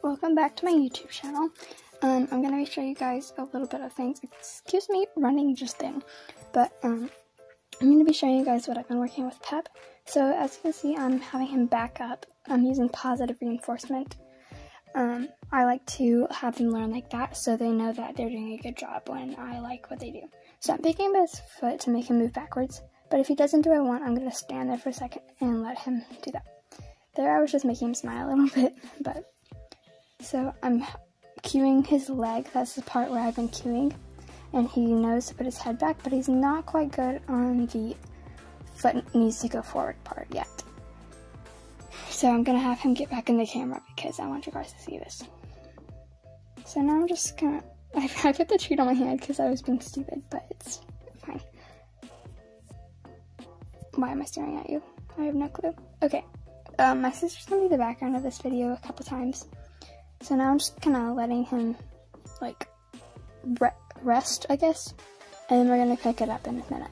Welcome back to my YouTube channel. I'm going to be showing you guys a little bit of things. Excuse me running just then, but I'm going to be showing you guys what I've been working with Pep. So as you can see, I'm having him back up. I'm using positive reinforcement. I like to have them learn like that so they know that they're doing a good job when I like what they do. So I'm picking up his foot to make him move backwards, but if he doesn't do what I want, I'm going to stand there for a second and let him do that. There I was just making him smile a little bit, but so I'm cueing his leg. That's the part where I've been cueing, and he knows to put his head back, but he's not quite good on the foot needs to go forward part yet. So I'm gonna have him get back in the camera because I want you guys to see this. So now I'm just gonna, I put the treat on my hand because I was being stupid, but it's fine. Why am I staring at you? I have no clue. Okay, my sister's gonna be the background of this video a couple times. So now I'm just kind of letting him, like, rest, I guess, and then we're going to pick it up in a minute.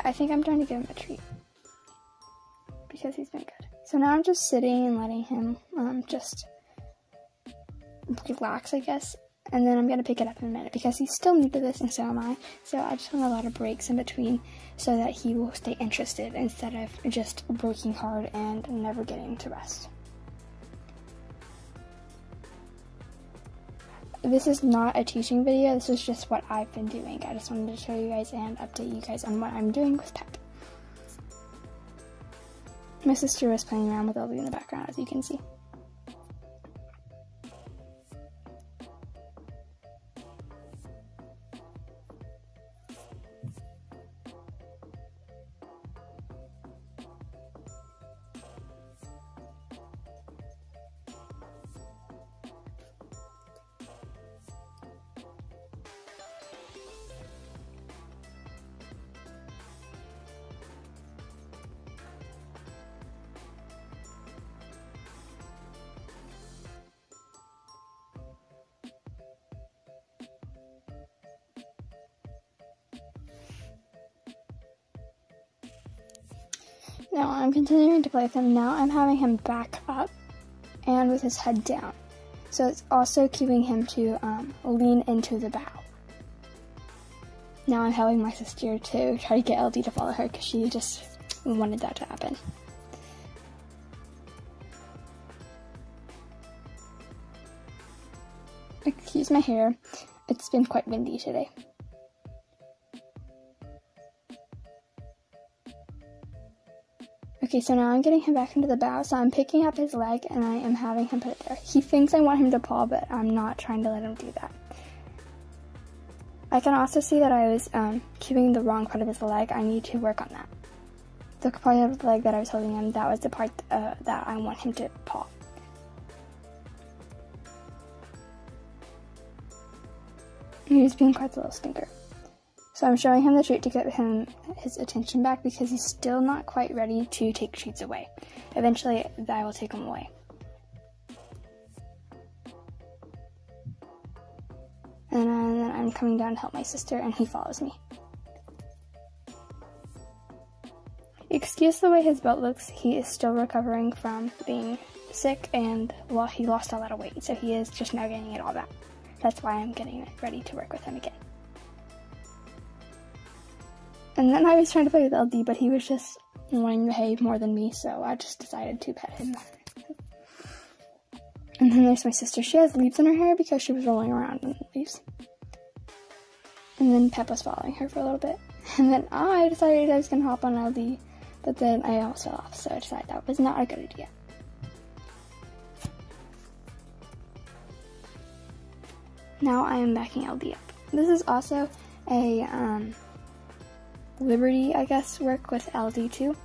I think I'm trying to give him a treat, because he's been good. So now I'm just sitting and letting him, just relax, I guess, and then I'm going to pick it up in a minute, because he's still new to this, and so am I, so I just want a lot of breaks in between, so that he will stay interested, instead of just working hard and never getting to rest. This is not a teaching video, this is just what I've been doing. I just wanted to show you guys and update you guys on what I'm doing with Pep. My sister was playing around with LD in the background, as you can see. Now I'm continuing to play with him. Now I'm having him back up and with his head down. So it's also cueing him to lean into the bow. Now I'm helping my sister to try to get LD to follow her because she just wanted that to happen. Excuse my hair. It's been quite windy today. Okay, so now I'm getting him back into the bow, so I'm picking up his leg and I am having him put it there. He thinks I want him to paw, but I'm not trying to let him do that. I can also see that I was cueing the wrong part of his leg. I need to work on that. The part of the leg that I was holding him, that was the part that I want him to paw. He was being quite a little stinker. So I'm showing him the treat to get him his attention back because he's still not quite ready to take treats away. Eventually, I will take him away. And then I'm coming down to help my sister and he follows me. Excuse the way his butt looks, he is still recovering from being sick and he lost a lot of weight, so he is just now getting it all back. That's why I'm getting ready to work with him again. And then I was trying to play with LD, but he was just wanting to behave more than me, so I just decided to pet him. And then there's my sister. She has leaves in her hair because she was rolling around in leaves. And then Pep was following her for a little bit. And then I decided I was going to hop on LD, but then I almost fell off, so I decided that was not a good idea. Now I am backing LD up. This is also a Liberty, I guess, work with LD too,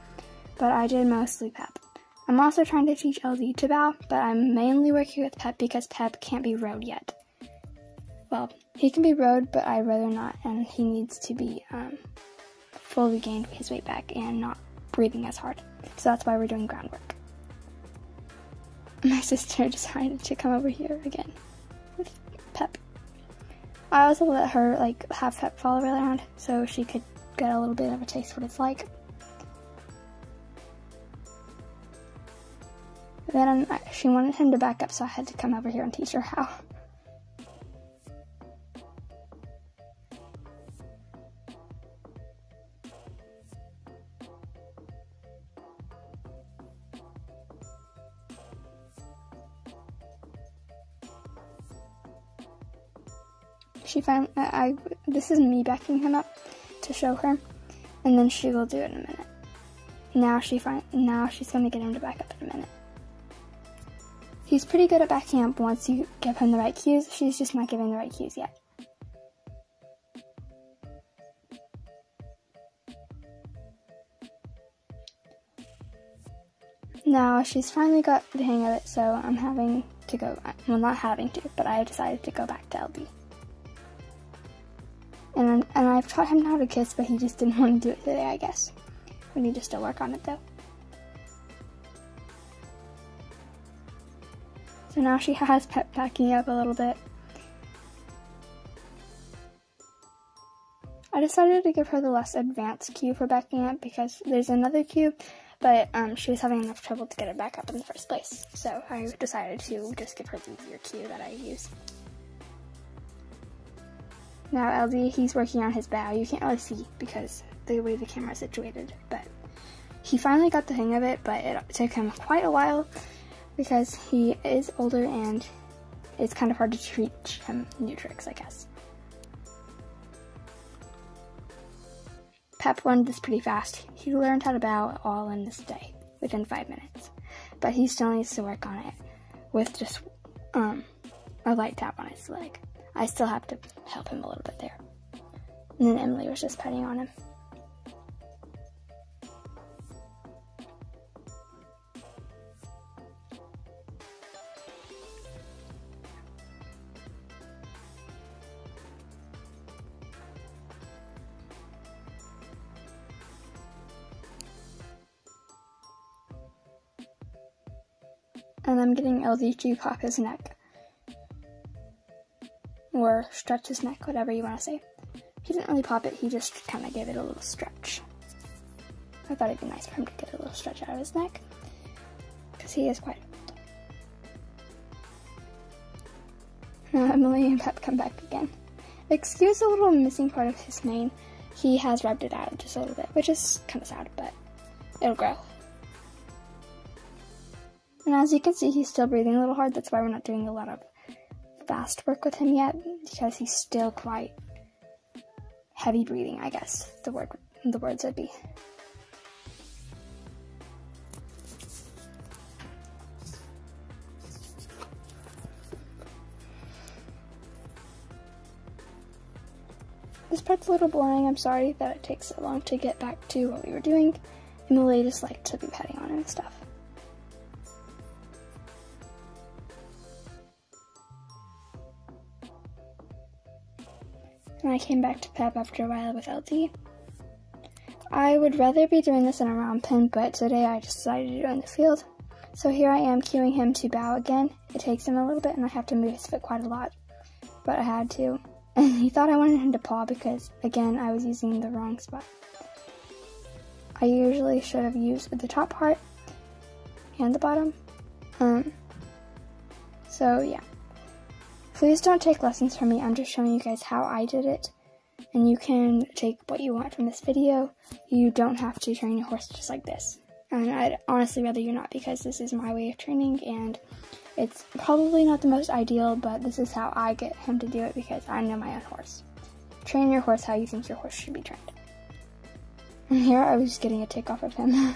but I did mostly Pep. I'm also trying to teach LD to bow, but I'm mainly working with Pep because Pep can't be rode yet. Well, he can be rode, but I'd rather not, and he needs to be fully gained his weight back and not breathing as hard. So that's why we're doing groundwork. My sister decided to come over here again with Pep. I also let her like have Pep follow around so she could get a little bit of a taste what it's like. Then she wanted him to back up, so I had to come over here and teach her how. She finally, this is me backing him up to show her, and then she will do it in a minute. Now she's going to get him to back up in a minute. He's pretty good at backing up once you give him the right cues. She's just not giving the right cues yet. Now she's finally got the hang of it, so I'm having to go, well, not having to, but I decided to go back to LD. And I've taught him how to kiss, but he just didn't want to do it today, I guess. We need to still work on it, though. So now she has Pep backing up a little bit. I decided to give her the less advanced cue for backing up because there's another cue, but she was having enough trouble to get it back up in the first place. So I decided to just give her the easier cue that I use. Now LD, he's working on his bow. You can't really see because the way the camera is situated, but he finally got the hang of it, but it took him quite a while because he is older and it's kind of hard to teach him new tricks, I guess. Pep learned this pretty fast. He learned how to bow all in this day, within 5 minutes, but he still needs to work on it with just a light tap on his leg. I still have to help him a little bit there. And then Emily was just petting on him. And I'm getting LD to pop his neck. Or stretch his neck, whatever you want to say. He didn't really pop it, he just kind of gave it a little stretch. I thought it'd be nice for him to get a little stretch out of his neck, because he is quite old. Now Emily and Pep come back again. Excuse the little missing part of his mane. He has rubbed it out just a little bit, which is kind of sad, but it'll grow. And as you can see, he's still breathing a little hard. That's why we're not doing a lot of fast work with him yet, because he's still quite heavy breathing, I guess the words would be. This part's a little boring. I'm sorry that it takes so long to get back to what we were doing. Emily just liked to be petting on him and stuff. And I came back to Pep after a while with LD. I would rather be doing this in a round pen, but today I just decided to do it in the field. So here I am cueing him to bow again. It takes him a little bit and I have to move his foot quite a lot, but I had to. And he thought I wanted him to paw because, again, I was using the wrong spot. I usually should have used the top part and the bottom. So yeah. Please don't take lessons from me. I'm just showing you guys how I did it. And you can take what you want from this video. You don't have to train your horse just like this. And I'd honestly rather you not, because this is my way of training and it's probably not the most ideal, but this is how I get him to do it because I know my own horse. Train your horse how you think your horse should be trained. And here I was just getting a tick off of him.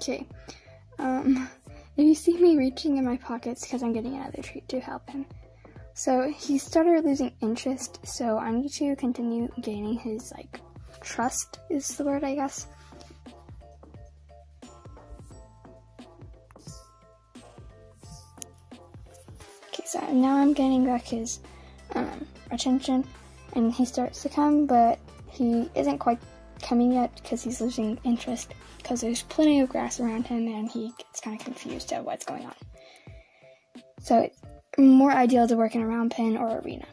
Okay. If you see me reaching in my pockets, because I'm getting another treat to help him. So he started losing interest, so I need to continue gaining his, like, trust is the word, I guess. Okay, so now I'm getting back his attention, and he starts to come, but he isn't quite coming yet because he's losing interest because there's plenty of grass around him and he gets kind of confused at what's going on. So it's more ideal to work in a round pen or arena.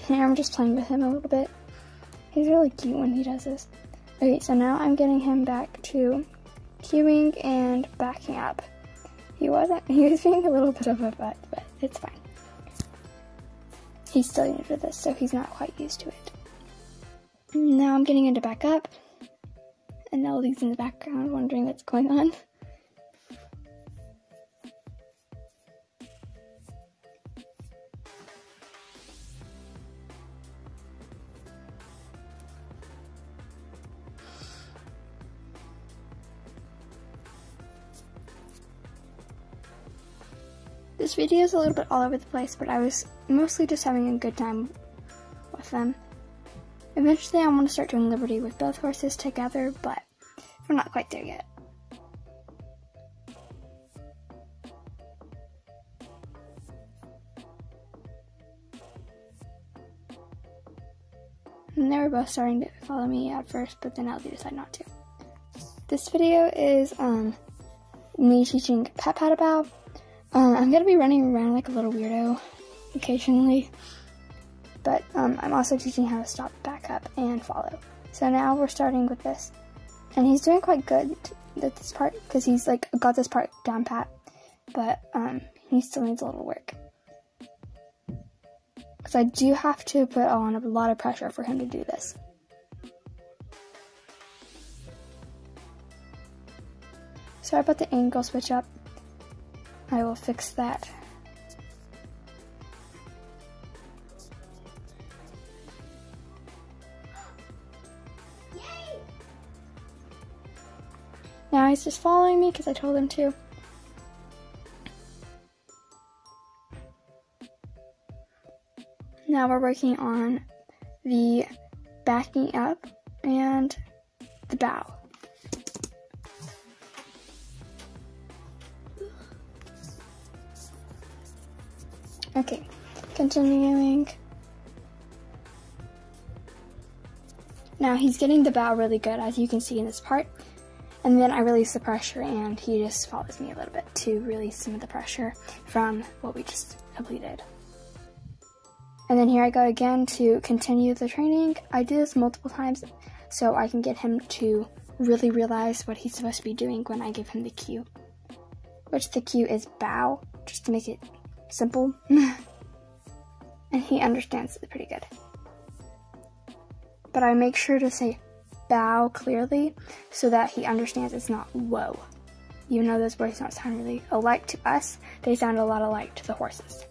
Here I'm just playing with him a little bit. He's really cute when he does this. Okay, so now I'm getting him back to queuing and backing up. He was being a little bit of a butt, but it's fine. He's still new to this, so he's not quite used to it. Now I'm getting into back up, and LD's in the background wondering what's going on. This video is a little bit all over the place, but I was mostly just having a good time with them. Eventually I want to start doing Liberty with both horses together, but we're not quite there yet. And they were both starting to follow me at first, but then LD decided not to. This video is me teaching Pep how to bow. I'm going to be running around like a little weirdo occasionally, but I'm also teaching how to stop, back up, and follow. So now we're starting with this, and he's doing quite good at this part because he's like got this part down pat, but he still needs a little work. Because I do have to put on a lot of pressure for him to do this. Sorry about the angle switch up. I will fix that. Yay! Now he's just following me because I told him to. Now we're working on the backing up and the bow. Okay, continuing. Now he's getting the bow really good, as you can see in this part. And then I release the pressure and he just follows me a little bit to release some of the pressure from what we just completed. And then here I go again to continue the training. I do this multiple times so I can get him to really realize what he's supposed to be doing when I give him the cue. Which the cue is bow, just to make it simple. And he understands it pretty good. But I make sure to say bow clearly so that he understands it's not whoa. Even though those words don't sound really alike to us, they sound a lot alike to the horses.